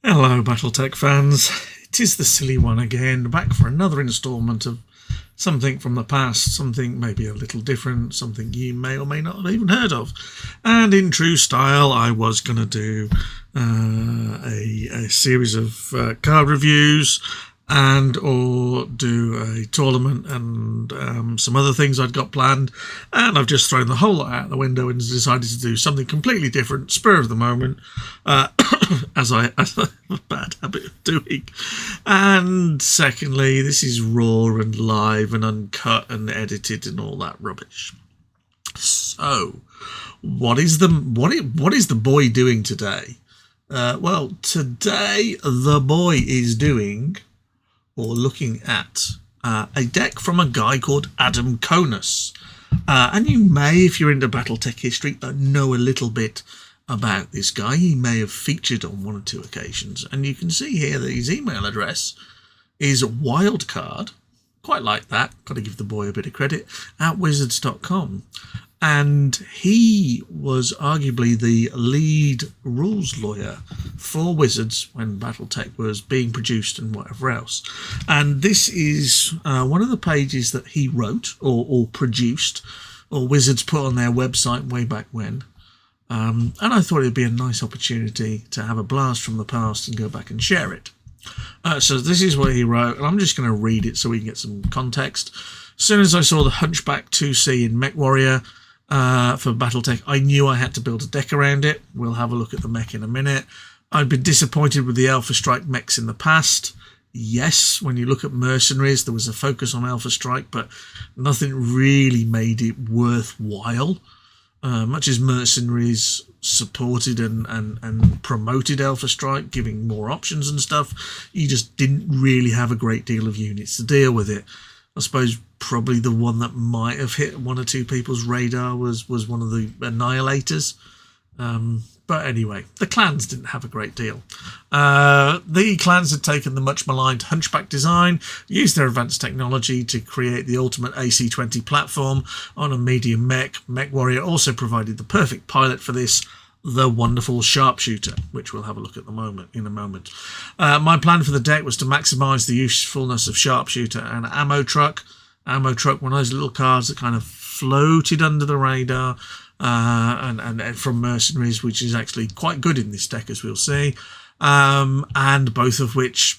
Hello, Battletech fans. It is the silly one again, back for another instalment of something from the past, something maybe a little different, something you may or may not have even heard of. And in true style, I was going to do a series of card reviews and or do a tournament and some other things I'd got planned, and I've just thrown the whole lot out the window and decided to do something completely different, spur of the moment, as I have a bad habit of doing. And secondly, this is raw and live and uncut and edited and all that rubbish. So, what is the boy doing today? Well, today the boy is doing, or looking at, a deck from a guy called Adam Conus. And you may, if you're into Battletech history, know a little bit about this guy. He may have featured on one or two occasions. And you can see here that his email address is wildcard, quite like that, got to give the boy a bit of credit, at wizards.com. And he was arguably the lead rules lawyer for Wizards when Battletech was being produced and whatever else. And this is one of the pages that he wrote or produced, or Wizards put on their website way back when. And I thought it'd be a nice opportunity to have a blast from the past and go back and share it. So this is what he wrote, and I'm just going to read it so we can get some context. As soon as I saw the Hunchback 2C in Mech Warrior for Battletech, I knew I had to build a deck around it. We'll have a look at the mech in a minute. I'd been disappointed with the Alpha Strike mechs in the past. Yes, when you look at Mercenaries, there was a focus on Alpha Strike, but nothing really made it worthwhile. Much as Mercenaries supported and promoted Alpha Strike, giving more options and stuff, you just didn't really have a great deal of units to deal with it. I suppose probably the one that might have hit one or two people's radar was one of the Annihilators. But anyway, the clans didn't have a great deal. The clans had taken the much maligned Hunchback design, used their advanced technology to create the ultimate AC-20 platform on a medium mech. Mech Warrior also provided the perfect pilot for this, the wonderful Sharpshooter, which we'll have a look at in a moment. My plan for the deck was to maximise the usefulness of Sharpshooter and Ammo Truck. Ammo Truck, one of those little cards that kind of floated under the radar, and from Mercenaries, which is actually quite good in this deck, as we'll see, and both of which,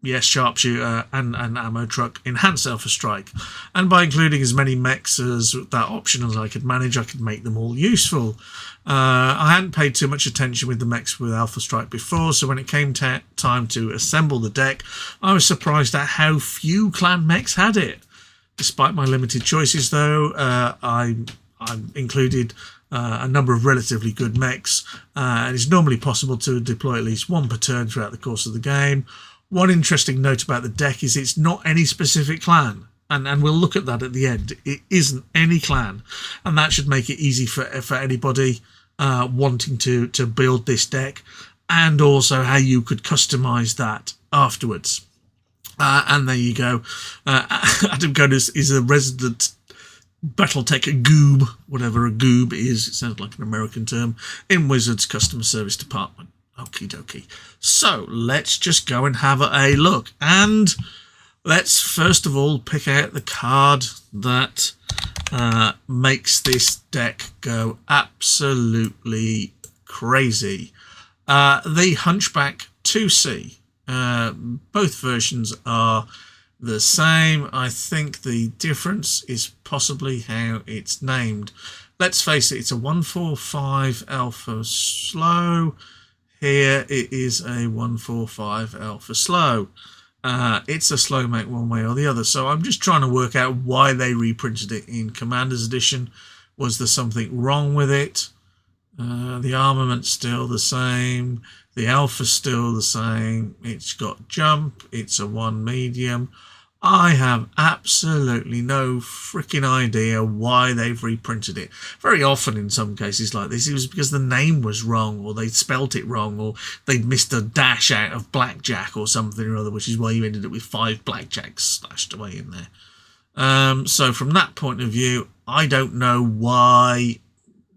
yes, Sharpshooter and Ammo Truck, enhance Alpha Strike, and by including as many mechs as that option as I could manage, I could make them all useful. I hadn't paid too much attention with the mechs with Alpha Strike before, so when it came time to assemble the deck, I was surprised at how few clan mechs had it. Despite my limited choices, though, I included a number of relatively good mechs, and it's normally possible to deploy at least one per turn throughout the course of the game. One interesting note about the deck is it's not any specific clan, and we'll look at that at the end. It isn't any clan, and that should make it easy for anybody wanting to build this deck, and also how you could customize that afterwards. And there you go. Adam Conus is a resident Battletech goob, whatever a goob is. It sounds like an American term, in Wizards Customer Service Department. Okie dokie. So let's just go and have a look. And let's first of all pick out the card that makes this deck go absolutely crazy. The Hunchback 2C. Both versions are the same. I think the difference is possibly how it's named. Let's face it, it's a 145 Alpha Slow. Here it is a 145 Alpha Slow. It's a slow mech one way or the other, so I'm just trying to work out why they reprinted it in Commander's Edition. Was there something wrong with it? The armament's still the same. The Alpha's still the same. It's got jump. It's a 1 medium. I have absolutely no freaking idea why they've reprinted it. Very often in some cases like this, it was because the name was wrong, or they'd spelt it wrong, or they'd missed a dash out of blackjack or something or other, which is why you ended up with 5 blackjacks slashed away in there. So from that point of view, I don't know why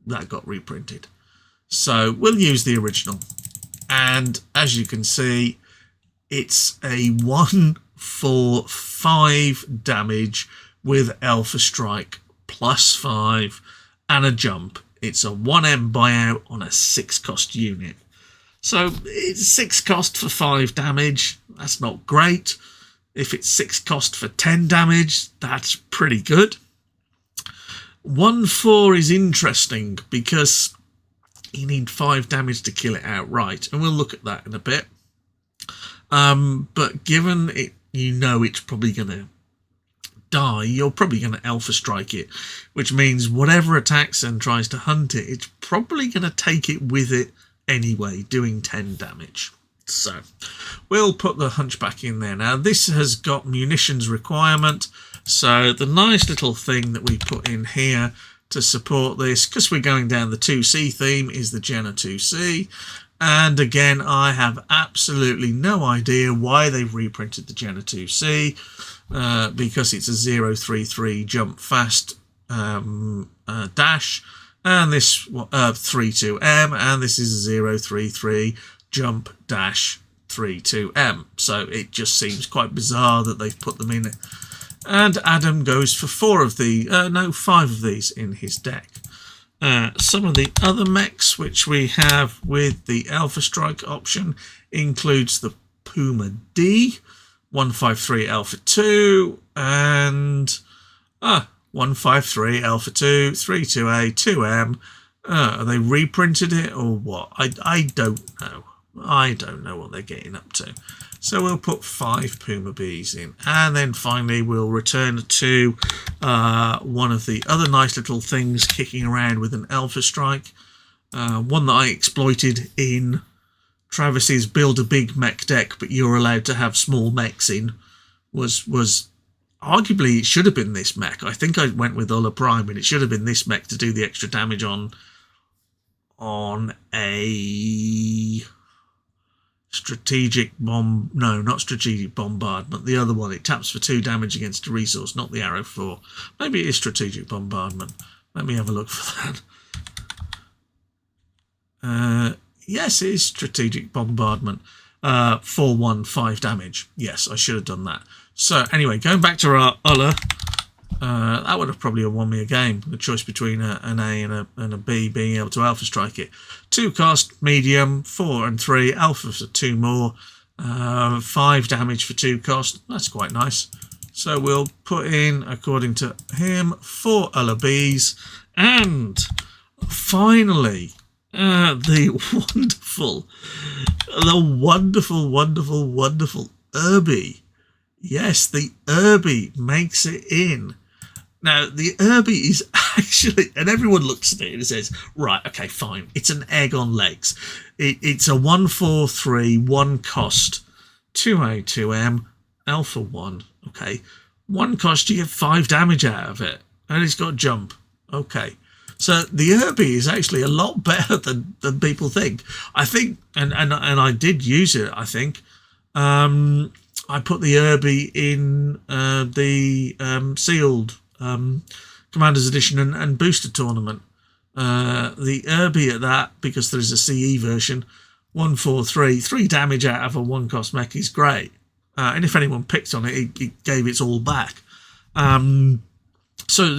that got reprinted. So we'll use the original. And as you can see, it's a 1 for 5 damage with Alpha Strike +5 and a jump. It's a 1M buyout on a 6 cost unit. So it's 6 cost for 5 damage. That's not great. If it's 6 cost for 10 damage, that's pretty good. 1/4 is interesting because you need 5 damage to kill it outright, and we'll look at that in a bit. But given it, you know it's probably going to die, you're probably going to Alpha Strike it, which means whatever attacks and tries to hunt it, it's probably going to take it with it anyway, doing 10 damage. So we'll put the Hunchback in there. Now this has got munitions requirement, so the nice little thing that we put in here to support this, because we're going down the 2C theme, is the Jenna 2C. And again, I have absolutely no idea why they've reprinted the Jenna 2C, because it's a 033 jump fast dash, and this 32M, and this is a 033 jump dash 32M. So it just seems quite bizarre that they've put them in. And Adam goes for 5 of these in his deck. Some of the other mechs which we have with the Alpha Strike option includes the Puma D, 153 Alpha 2, and 153 Alpha 2, 32A, 2M. Are they reprinted it or what? I don't know. I don't know what they're getting up to. So we'll put 5 Puma Bs in. And then finally we'll return to one of the other nice little things kicking around with an Alpha Strike. One that I exploited in Travis's Build a Big Mech deck, but you're allowed to have small mechs in, was arguably it should have been this mech. I think I went with Ulla Prime, and it should have been this mech to do the extra damage on a strategic bomb. No, not strategic bombardment. The other one, it taps for 2 damage against a resource, not the arrow 4. Maybe it is strategic bombardment. Let me have a look for that. Yes, it is strategic bombardment. 4/1, 5 damage. Yes, I should have done that. So anyway, going back to our Ulla, that would have probably won me a game. The choice between an A and a B, being able to Alpha Strike it. 2 cost, medium, 4 and 3, Alpha for 2 more, 5 damage for 2 cost. That's quite nice. So we'll put in, according to him, 4 Ulla Bs, and finally the wonderful Irby. Yes, the Irby makes it in. Now, the Irby is actually, and everyone looks at it and says, right, okay, fine, it's an egg on legs. It's a 143, 1 cost, 2A, 2M, Alpha 1, okay. 1 cost, you get 5 damage out of it, and it's got jump, okay. So the Irby is actually a lot better than people think. I think, and I did use it, I think. I put the Irby in the sealed Commander's Edition and Booster Tournament. The Irby at that, because there is a CE version, 143, 3 damage out of a 1 cost mech is great. And if anyone picked on it, it gave its all back. So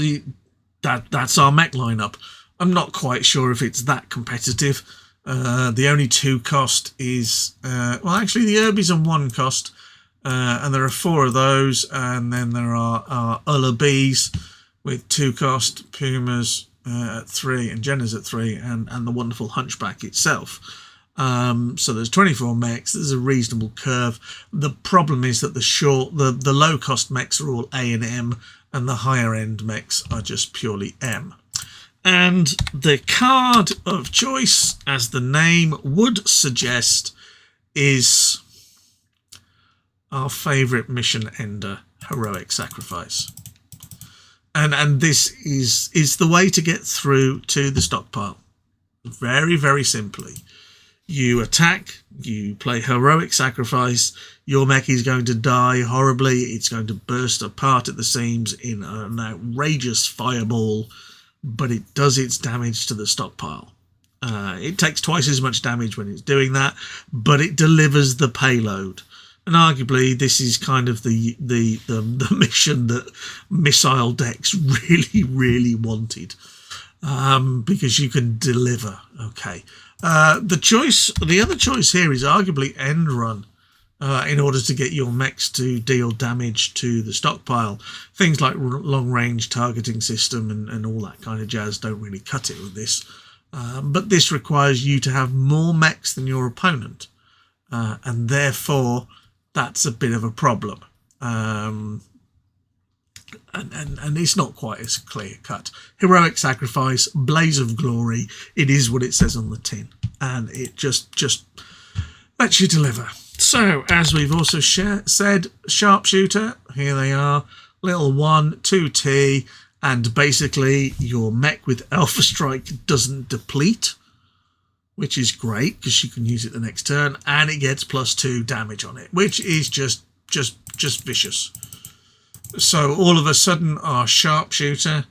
that's our mech lineup. I'm not quite sure if it's that competitive. The only 2 cost is, well, actually the Irby's on 1 cost. And there are 4 of those, and then there are Ulla Bs with 2 cost, Pumas at 3, and Jenna's at 3, and the wonderful Hunchback itself. So there's 24 mechs. There's a reasonable curve. The problem is that the low cost mechs are all A and M, and the higher end mechs are just purely M. And the card of choice, as the name would suggest, is our favourite mission ender, Heroic Sacrifice. And this is the way to get through to the stockpile. Very, very simply. You attack, you play Heroic Sacrifice, your mech is going to die horribly, it's going to burst apart at the seams in an outrageous fireball, but it does its damage to the stockpile. It takes twice as much damage when it's doing that, but it delivers the payload. And arguably, this is kind of the mission that missile decks really wanted, because you can deliver. Okay, the other choice here is arguably end run. In order to get your mechs to deal damage to the stockpile. Things like long-range targeting system and all that kind of jazz don't really cut it with this. But this requires you to have more mechs than your opponent. And therefore, that's a bit of a problem. And it's not quite as clear-cut. Heroic Sacrifice, Blaze of Glory, it is what it says on the tin. And it just lets you deliver. So, as we've also said, Sharpshooter, here they are, little 1, 2T, and basically your mech with Alpha Strike doesn't deplete, which is great because you can use it the next turn, and it gets +2 damage on it, which is just vicious. So all of a sudden our Sharpshooter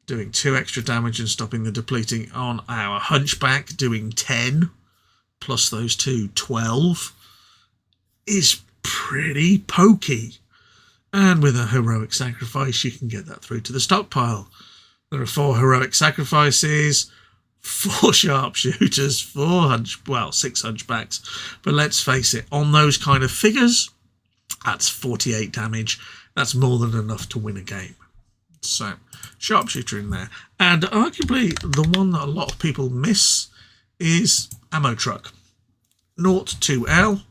doing 2 extra damage and stopping the depleting on our Hunchback doing 10, plus those 2, 12. Is pretty pokey, and with a Heroic Sacrifice you can get that through to the stockpile. There are 4 Heroic Sacrifices, 4 Sharpshooters, 6 Hunchbacks, but let's face it, on those kind of figures, that's 48 damage. That's more than enough to win a game. So Sharpshooter in there, and arguably the one that a lot of people miss is Ammo Truck. 0 to L.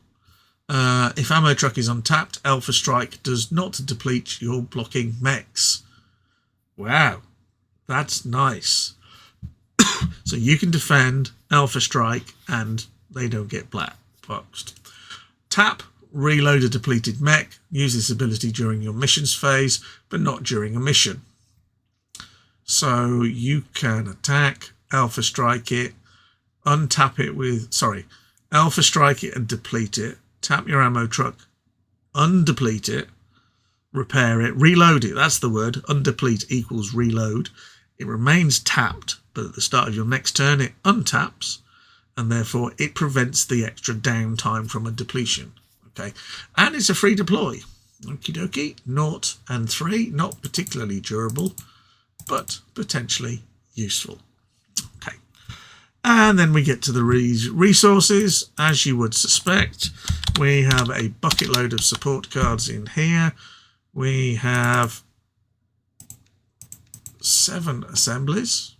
If Ammo Truck is untapped, Alpha Strike does not deplete your blocking mechs. Wow, that's nice. So you can defend Alpha Strike and they don't get black boxed. Tap, reload a depleted mech. Use this ability during your missions phase, but not during a mission. So you can attack, Alpha Strike it, untap it with, Alpha Strike it and deplete it. Tap your Ammo Truck, undeplete it, repair it, reload it. That's the word. Undeplete equals reload. It remains tapped, but at the start of your next turn it untaps, and therefore it prevents the extra downtime from a depletion. Okay, and it's a free deploy. Okie dokie. 0 and 3, not particularly durable, but potentially useful. Okay. And then we get to the resources. As you would suspect, we have a bucket load of support cards in here. We have 7 assemblies.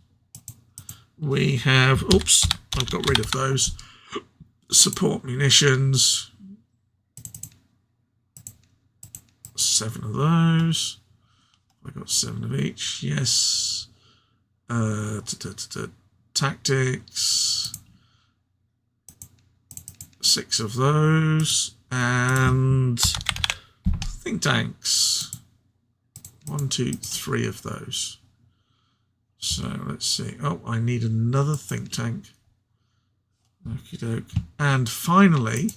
We have, oops, I've got rid of those. Support munitions. 7 of those. I got 7 of each, yes. Tactics, 6 of those, and think tanks, 1, 2, 3 of those. So let's see. Oh, I need another think tank. Okie doke. And finally,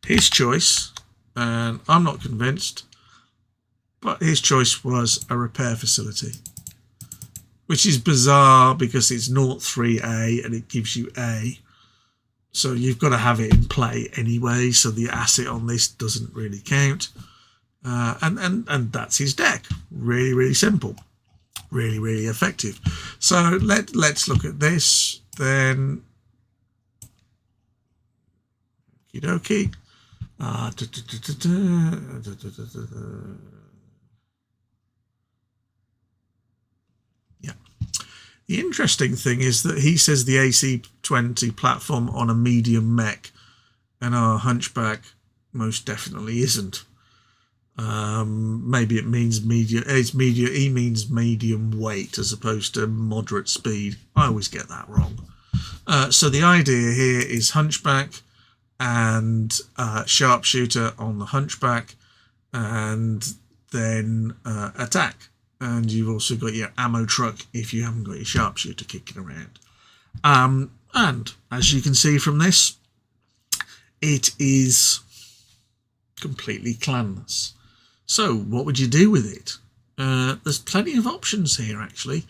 his choice, and I'm not convinced, but his choice was a repair facility. Which is bizarre because it's 0-3A and it gives you A. So you've got to have it in play anyway, so the asset on this doesn't really count. And that's his deck. Really simple. Really effective. So let's look at this then. Okie dokie. The interesting thing is that he says the AC-20 platform on a medium mech, and our Hunchback most definitely isn't. Maybe it means medium. He means medium weight as opposed to moderate speed. I always get that wrong. So the idea here is Hunchback and Sharpshooter on the Hunchback, and then attack. And you've also got your Ammo Truck if you haven't got your Sharpshooter kicking around. And as you can see from this, it is completely clanless. So what would you do with it? There's plenty of options here, actually.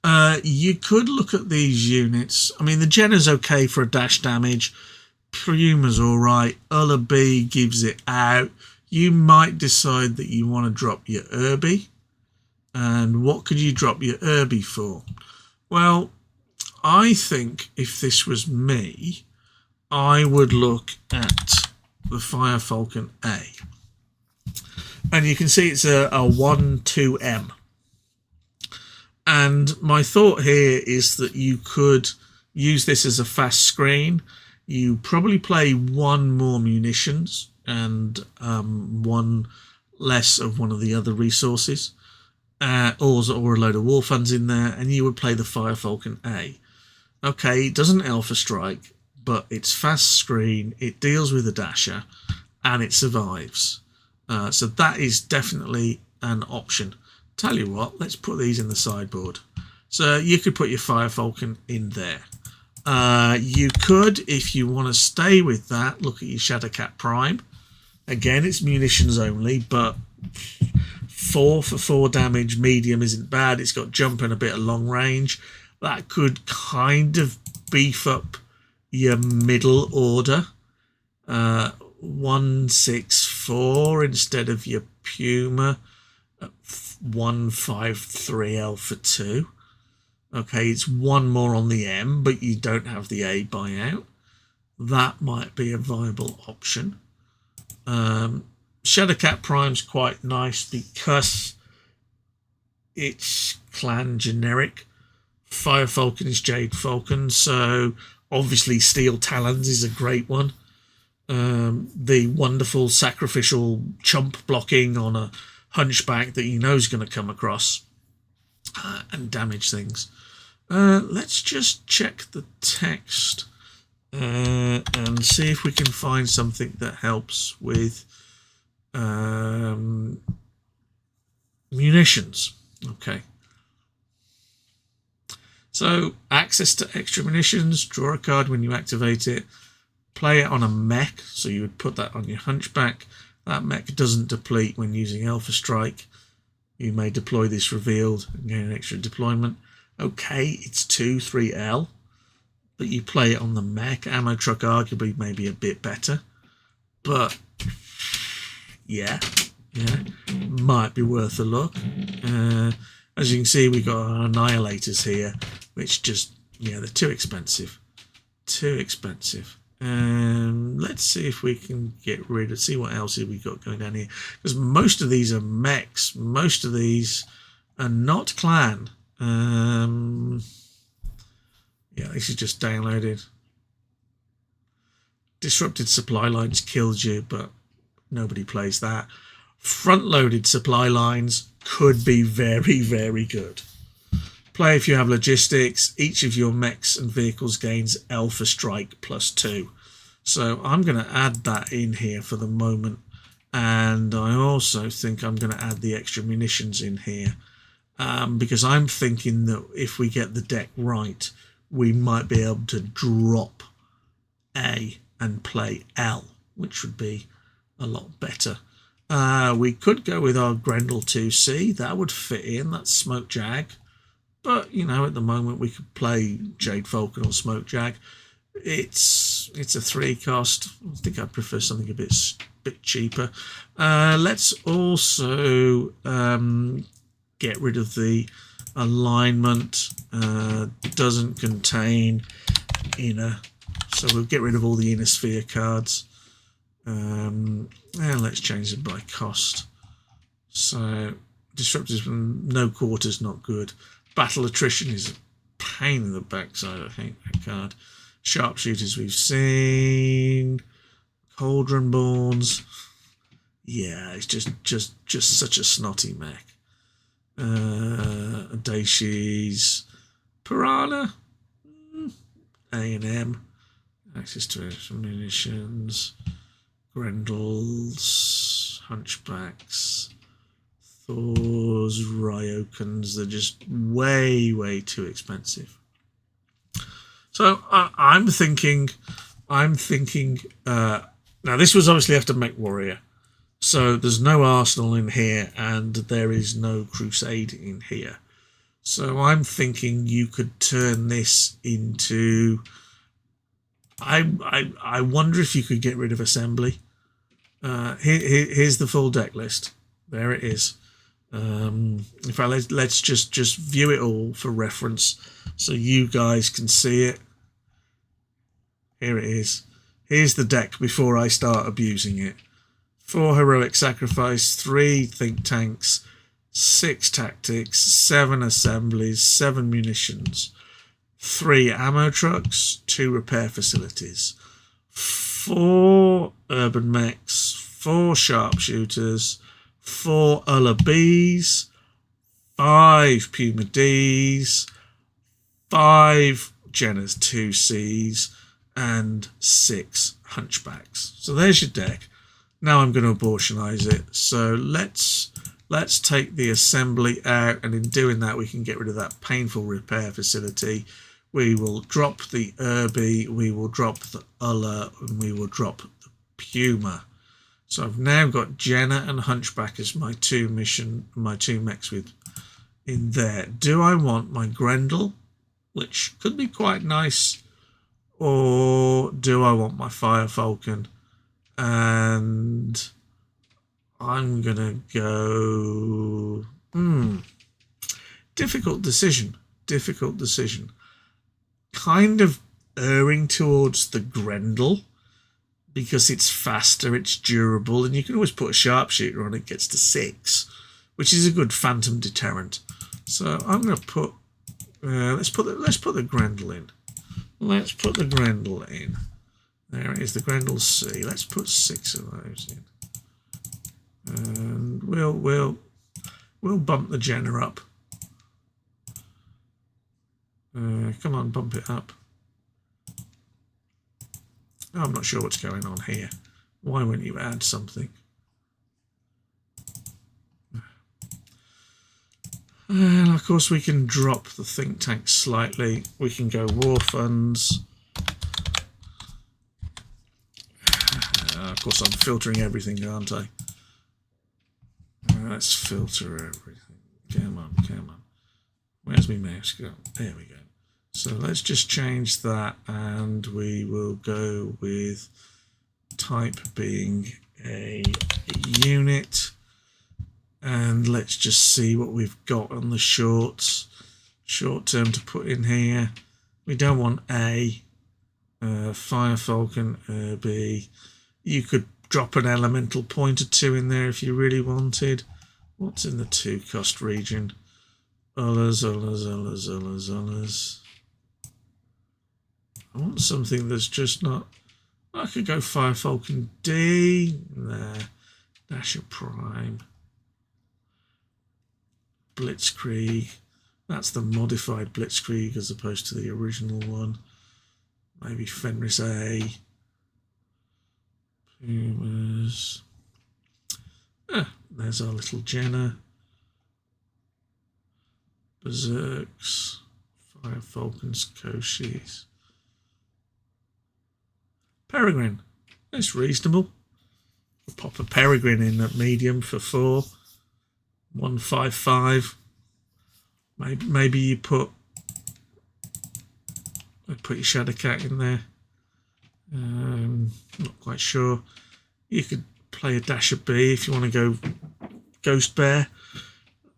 You could look at these units. I mean, the Jenna's okay for a dash damage. Puma's all right. Ulla B gives it out. You might decide that you want to drop your Irby. And what could you drop your Irby for? Well, I think if this was me, I would look at the Fire Falcon A. And you can see it's a 1-2M. And my thought here is that you could use this as a fast screen. You probably play one more munitions and one less of one of the other resources. Or a load of war funds in there, and you would play the Fire Falcon A. Okay, it doesn't Alpha Strike, but it's fast screen, it deals with a dasher, and it survives. So that is definitely an option. Tell you what, let's put these in the sideboard. So you could put your Fire Falcon in there. You could, if you want to stay with that, look at your Shadowcat Prime. Again, it's munitions only, but 4 for 4 damage, medium isn't bad. It's got jump and a bit of long range. That could kind of beef up your middle order. 164 instead of your Puma. 153 Alpha 2. Okay, it's one more on the M, but you don't have the A buyout. That might be a viable option. Shadowcat Prime's quite nice because it's clan generic. Fire Falcon is Jade Falcon, so obviously Steel Talons is a great one. The wonderful sacrificial chump blocking on a Hunchback that you know is going to come across and damage things. Let's just check the text and see if we can find something that helps with munitions. Okay. So, access to extra munitions, draw a card when you activate it, play it on a mech, so you would put that on your Hunchback. That mech doesn't deplete when using Alpha Strike. You may deploy this revealed and gain an extra deployment. Okay, it's 2-3L, but you play it on the mech. Ammo truck arguably may be a bit better, but yeah, might be worth a look. As you can see, we've got our Annihilators here, which just, they're too expensive. Let's see if we can get rid of, see what else have we got going down here. Because most of these are mechs. Most of these are not clan. This is just downloaded. Disrupted supply lines kills you, but nobody plays that. Front-loaded supply lines could be very, very good. Play if you have logistics. Each of your mechs and vehicles gains Alpha Strike +2. So I'm going to add that in here for the moment. And I also think I'm going to add the extra munitions in here. Because I'm thinking that if we get the deck right, we might be able to drop A and play L, which would be a lot better. We could go with our Grendel 2C. That would fit in. That's Smoke Jag. But, at the moment we could play Jade Falcon or Smoke Jag. It's a 3 cost. I think I'd prefer something a bit cheaper. Let's also get rid of the alignment. Doesn't contain inner. So we'll get rid of all the inner sphere cards. And let's change it by cost. So disruptors from no quarters, not good. Battle attrition is a pain in the backside, I think, that card. Sharpshooters we've seen. Cauldron Borns. Yeah, it's just such a snotty mech. Daishi's Piranha. A&M. Access to extra munitions. Grendels, Hunchbacks, Thors, Ryokans. They're just way, way too expensive. So I'm thinking. Now this was obviously after Mech Warrior, so there's no Arsenal in here, and there is no Crusade in here. So I'm thinking you could turn this into... I wonder if you could get rid of assembly. Here's the full deck list. There it is. In fact, let's just view it all for reference so you guys can see it. Here it is. Here's the deck before I start abusing it. 4 heroic sacrifice, 3 think tanks, 6 tactics, 7 assemblies, 7 munitions, 3 ammo trucks, 2 repair facilities, 4 urban mechs, 4 sharpshooters, 4 Ulla Bs, 5 Puma Ds, 5 Jenna's 2Cs, and 6 Hunchbacks. So there's your deck. Now I'm going to abortionize it. So let's take the assembly out, and in doing that we can get rid of that painful repair facility. We will drop the Irby, we will drop the Ulla, and we will drop the Puma. So I've now got Jenna and Hunchback as my 2 mechs with in there. Do I want my Grendel, which could be quite nice, or do I want my Fire Falcon? And I'm gonna go difficult decision. Kind of erring towards the Grendel because it's faster, it's durable, and you can always put a sharpshooter on it, gets to 6, which is a good phantom deterrent. So I'm going to put let's put the Grendel in. Let's put the Grendel in. There it is, the Grendel C. Let's put 6 of those in, and we'll bump the Jenna up. Come on, bump it up. Oh, I'm not sure what's going on here. Why won't you add something? And of course we can drop the think tank slightly. We can go war funds. Of course I'm filtering everything, aren't I? Let's filter everything. Come on. Where's my mouse go? There we go. So let's just change that, and we will go with type being a unit, and let's just see what we've got on the short term to put in here. We don't want A, Fire Falcon, B. You could drop an elemental point or 2 in there if you really wanted. What's in the 2 cost region? Ullas. I want something that's just not... I could go Fire Falcon D. There. Dasher Prime. Blitzkrieg. That's the modified Blitzkrieg as opposed to the original one. Maybe Fenris A. Pumas. There's our little Jenna. Berserks. Fire Falcons, Koshis. Peregrine. That's reasonable. We'll pop a Peregrine in at medium for 4. 155. Maybe you put your Shadowcat in there. Not quite sure. You could play a Dasher B if you want to go Ghost Bear.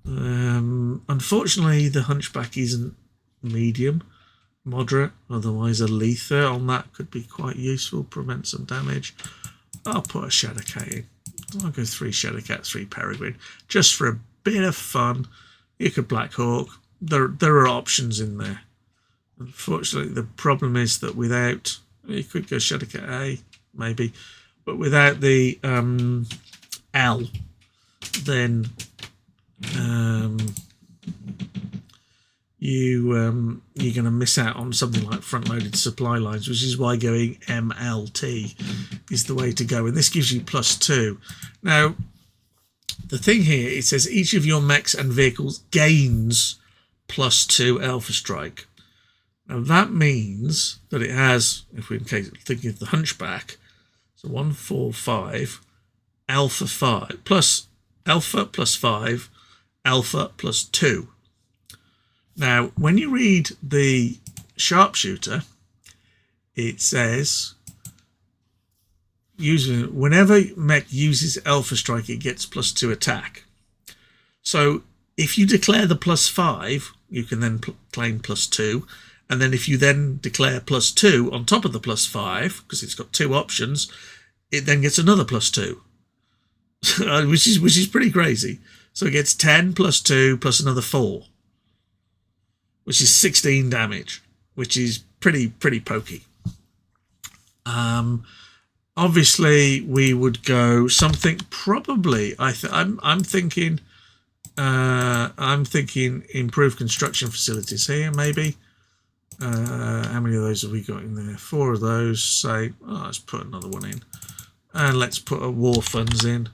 Unfortunately, the Hunchback isn't medium, moderate. Otherwise, a Lether on that could be quite useful, prevent some damage. I'll put a Shadowcat in. I'll go 3 Shadowcat, 3 Peregrine, just for a bit of fun. You could Black Hawk. There are options in there. Unfortunately, the problem is that without, you could go Shadowcat A, maybe, but without the L, then you're going to miss out on something like front-loaded supply lines, which is why going MLT is the way to go. And this gives you +2. Now, the thing here, it says each of your mechs and vehicles gains +2 Alpha Strike. Now that means that it has, if we're thinking of the Hunchback, so 1, 4, 5, Alpha 5, plus Alpha +5, Alpha +2. Now, when you read the sharpshooter, it says whenever mech uses Alpha Strike, it gets +2 attack. So if you declare the +5, you can then claim +2. And then if you then declare +2 on top of the +5, because it's got 2 options, it then gets another +2, which is pretty crazy. So it gets 10 +2 plus another 4, which is 16 damage, which is pretty pokey. Obviously, we would go something probably. I'm thinking improved construction facilities here, maybe. How many of those have we got in there? 4 of those. Say, let's put another one in, and let's put a war funds in.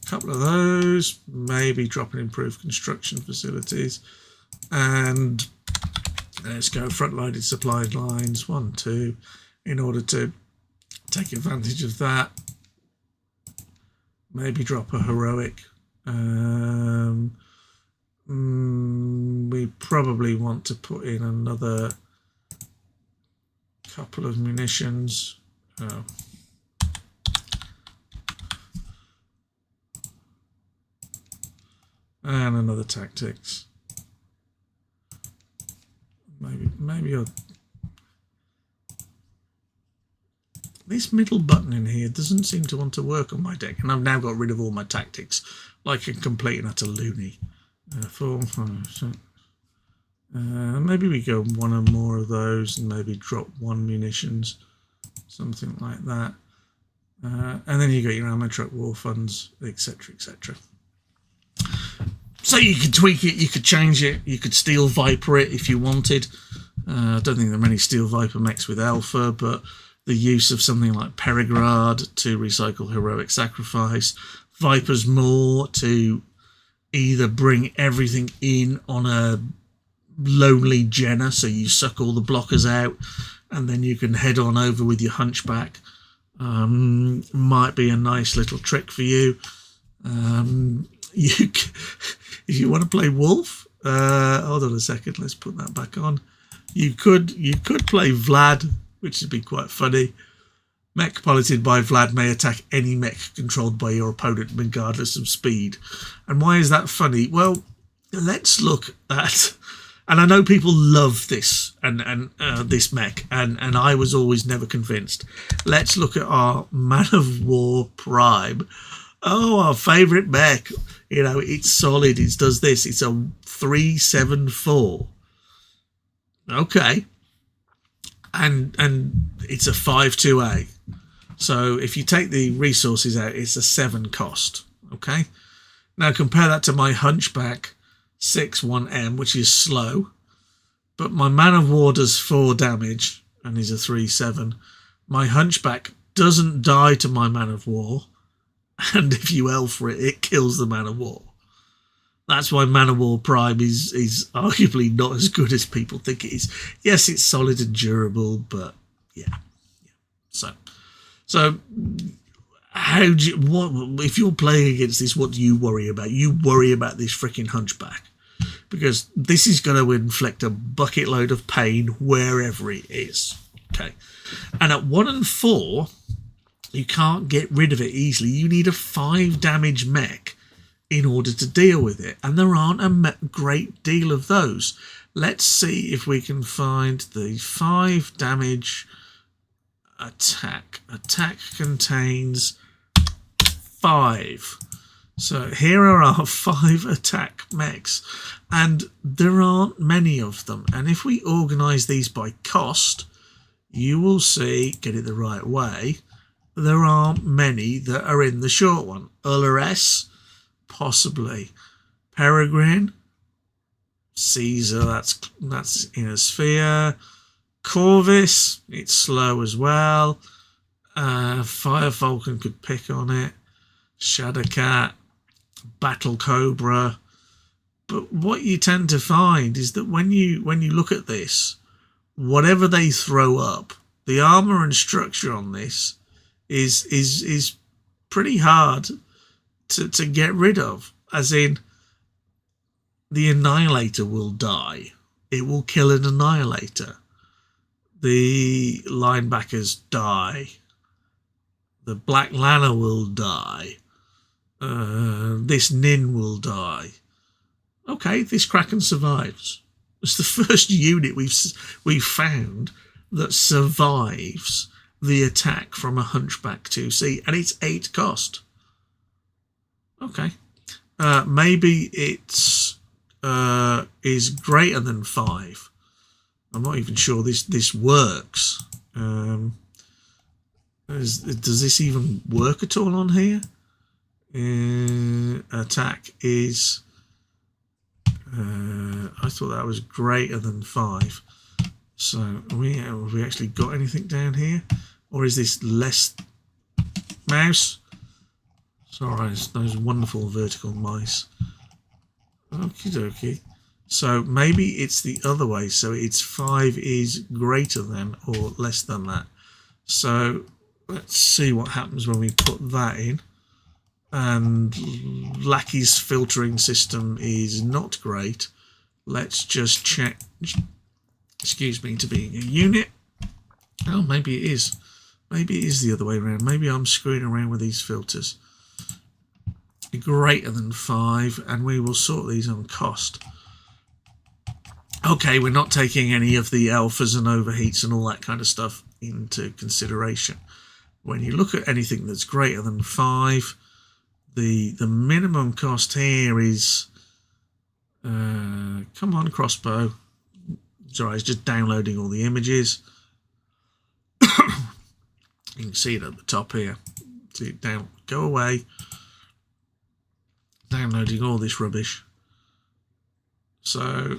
A couple of those. Maybe drop an improved construction facilities, and let's go front-loaded supply lines 1, 2, in order to take advantage of that. Maybe drop a heroic. We probably want to put in another couple of munitions. And another tactics. Maybe this middle button in here doesn't seem to want to work on my deck, and I've now got rid of all my tactics like a complete and utter loony. 4, 5, 6. Maybe we go one or more of those and maybe drop 1 munitions, something like that. And then you got your ammo truck, war funds, etc, etc. So you could tweak it, you could change it, you could Steel Viper it if you wanted. I don't think there are many Steel Viper mechs with Alpha, but the use of something like Peregrine to recycle Heroic Sacrifice, Viper's Maw to either bring everything in on a lonely Jenner, so you suck all the blockers out, and then you can head on over with your Hunchback. Might be a nice little trick for you. If you want to play Wolf, hold on a second, let's put that back on. You could play Vlad, which would be quite funny. Mech piloted by Vlad may attack any mech controlled by your opponent regardless of speed. And why is that funny? Well, let's look at, and I know people love this and this mech, and I was always never convinced. Let's look at our Man of War Prime. Oh, our favourite mech. You know, it's solid, it does this. It's a 374. Okay. And it's a 5.2A. So if you take the resources out, it's a 7 cost. Okay. Now compare that to my Hunchback 6.1M, which is slow. But my Man of War does 4 damage and is a 3.7. My Hunchback doesn't die to my Man of War. And if you Alpha it, it kills the Man of War. That's why Man of War Prime is arguably not as good as people think it is. Yes, it's solid and durable, but yeah. So how do you, if you're playing against this, what do you worry about? You worry about this freaking Hunchback, because this is going to inflict a bucket load of pain wherever it is. Okay, and at 1 and 4. You can't get rid of it easily. You need a 5 damage mech in order to deal with it. And there aren't a great deal of those. Let's see if we can find the 5 damage attack. Attack contains 5. So here are our 5 attack mechs. And there aren't many of them. And if we organise these by cost, you will see, get it the right way, there aren't many that are in the short one. Ulores, possibly. Peregrine, Caesar, that's in a sphere. Corvus, it's slow as well. Fire Falcon could pick on it. Shadowcat, Battle Cobra. But what you tend to find is that when you look at this, whatever they throw up, the armor and structure on this is pretty hard to get rid of. As in, the Annihilator will die. It will kill an Annihilator. The linebackers die. The Black Lana will die. This Nin will die. Okay, this Kraken survives. It's the first unit we've found that survives the attack from a Hunchback 2C, and it's 8 cost. Okay, maybe it's is greater than 5. I'm not even sure this works. Does this even work at all on here? Attack is. I thought that was greater than 5. So have we actually got anything down here, or is this less? Mouse. Sorry, it's those wonderful vertical mice. Okie dokie. So maybe it's the other way. So it's 5 is greater than or less than that. So let's see what happens when we put that in. And Lackey's filtering system is not great. Let's just check, excuse me, to being a unit. Oh, maybe it is. Maybe it is the other way around. Maybe I'm screwing around with these filters. Greater than 5, and we will sort these on cost. Okay, we're not taking any of the alphas and overheats and all that kind of stuff into consideration. When you look at anything that's greater than 5, the minimum cost here is come on, crossbow. Sorry, it's just downloading all the images. You can see it at the top here. See it down, go away. Downloading all this rubbish. So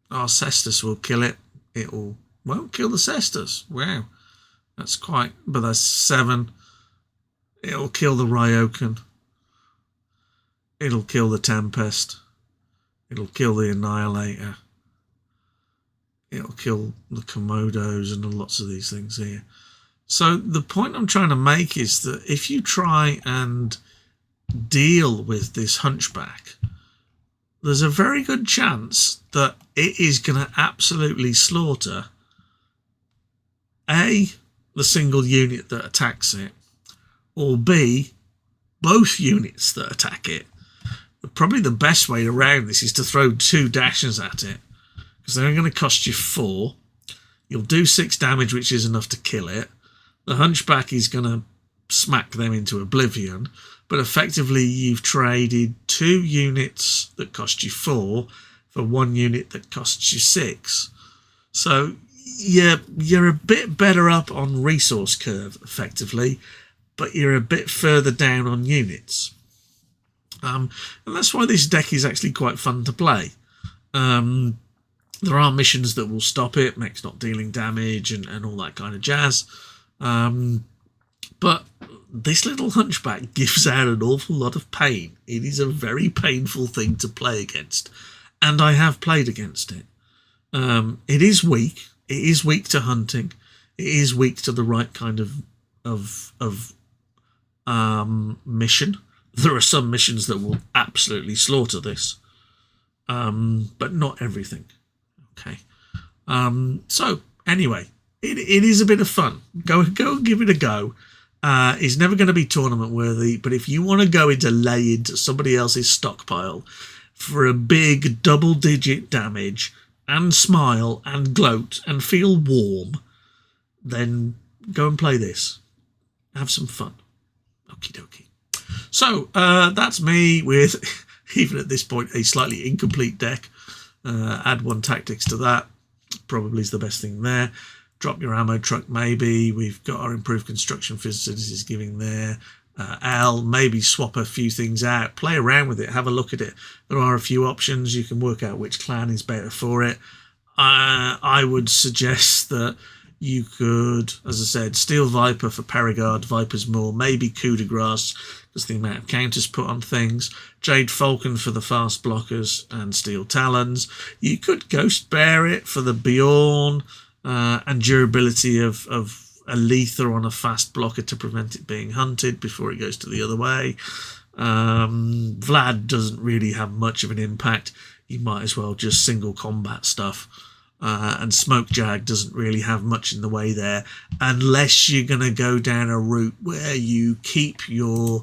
our Cestus will kill it. It won't kill the Cestus. Wow, that's quite. But that's 7. It'll kill the Ryokan. It'll kill the Tempest. It'll kill the Annihilator. It'll kill the Komodos and lots of these things here. So the point I'm trying to make is that if you try and deal with this Hunchback, there's a very good chance that it is going to absolutely slaughter A, the single unit that attacks it, or B, both units that attack it. But probably the best way around this is to throw 2 dashes at it, because they're going to cost you 4. You'll do 6 damage, which is enough to kill it. The Hunchback is going to smack them into oblivion, but effectively you've traded 2 units that cost you 4 for 1 unit that costs you 6. So you're a bit better up on resource curve, effectively, but you're a bit further down on units. And that's why this deck is actually quite fun to play. There are missions that will stop it, mechs not dealing damage and all that kind of jazz. But this little Hunchback gives out an awful lot of pain. It is a very painful thing to play against, and I have played against it. It is weak. It is weak to hunting. It is weak to the right kind of mission. There are some missions that will absolutely slaughter this, but not everything. Okay. So anyway, it is a bit of fun. Go and give it a go. It's never going to be tournament worthy, but if you want to go into lay into somebody else's stockpile for a big double-digit damage and smile and gloat and feel warm, then go and play this. Have some fun. Okie dokie. So that's me with, even at this point, a slightly incomplete deck. Add 1 tactics to that. Probably is the best thing there. Drop your ammo truck, maybe. We've got our improved construction facilities giving there. L, maybe swap a few things out. Play around with it. Have a look at it. There are a few options. You can work out which clan is better for it. I would suggest that you could, as I said, Steel Viper for Perigard, Viper's Maw, maybe Coup de Grace, because the amount of counters put on things. Jade Falcon for the fast blockers and Steel Talons. You could Ghost Bear it for the Bjorn and durability of a lether on a fast blocker to prevent it being hunted before it goes to the other way. Vlad doesn't really have much of an impact. You might as well just single combat stuff. And Smoke Jag doesn't really have much in the way there, unless you're going to go down a route where you keep your...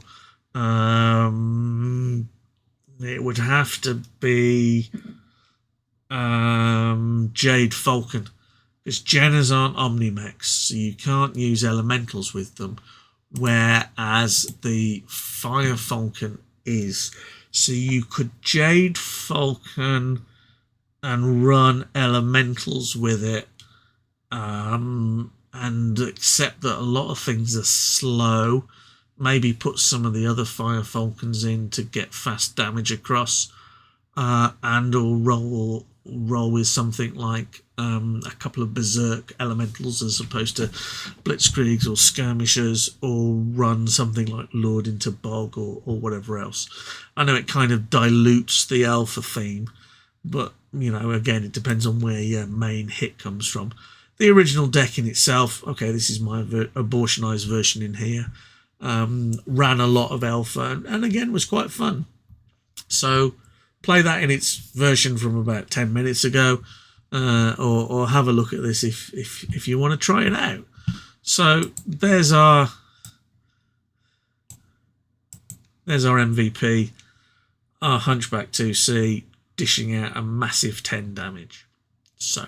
it would have to be Jade Falcon, because Jennas aren't Omnimex, so you can't use elementals with them, whereas the Fire Falcon is. So you could Jade Falcon and run elementals with it, and accept that a lot of things are slow. Maybe put some of the other Fire Falcons in to get fast damage across, and or roll with something like a couple of Berserk elementals as opposed to Blitzkriegs or Skirmishers, or run something like Lured into Bog or whatever else. I know it kind of dilutes the alpha theme, but you know, again, it depends on where your main hit comes from. The original deck in itself, okay, this is my abortionized version in here, ran a lot of alpha and again was quite fun. So play that in its version from about 10 minutes ago, or have a look at this if you want to try it out. So there's our MVP, our Hunchback 2C, dishing out a massive 10 damage. So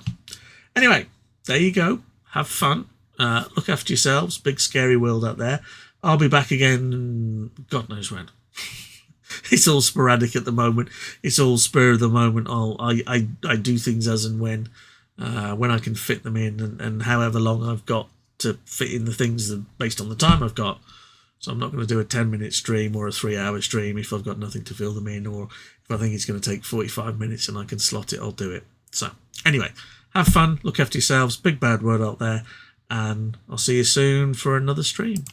anyway, there you go. Have fun. Look after yourselves. Big scary world out there. I'll be back again God knows when. It's all sporadic at the moment. It's all spur of the moment. I do things as and when I can fit them in, and however long I've got to fit in the things based on the time I've got. So I'm not going to do a 10-minute stream or a 3-hour stream if I've got nothing to fill them in, or if I think it's going to take 45 minutes and I can slot it, I'll do it. So anyway, have fun, look after yourselves, big bad world out there, and I'll see you soon for another stream.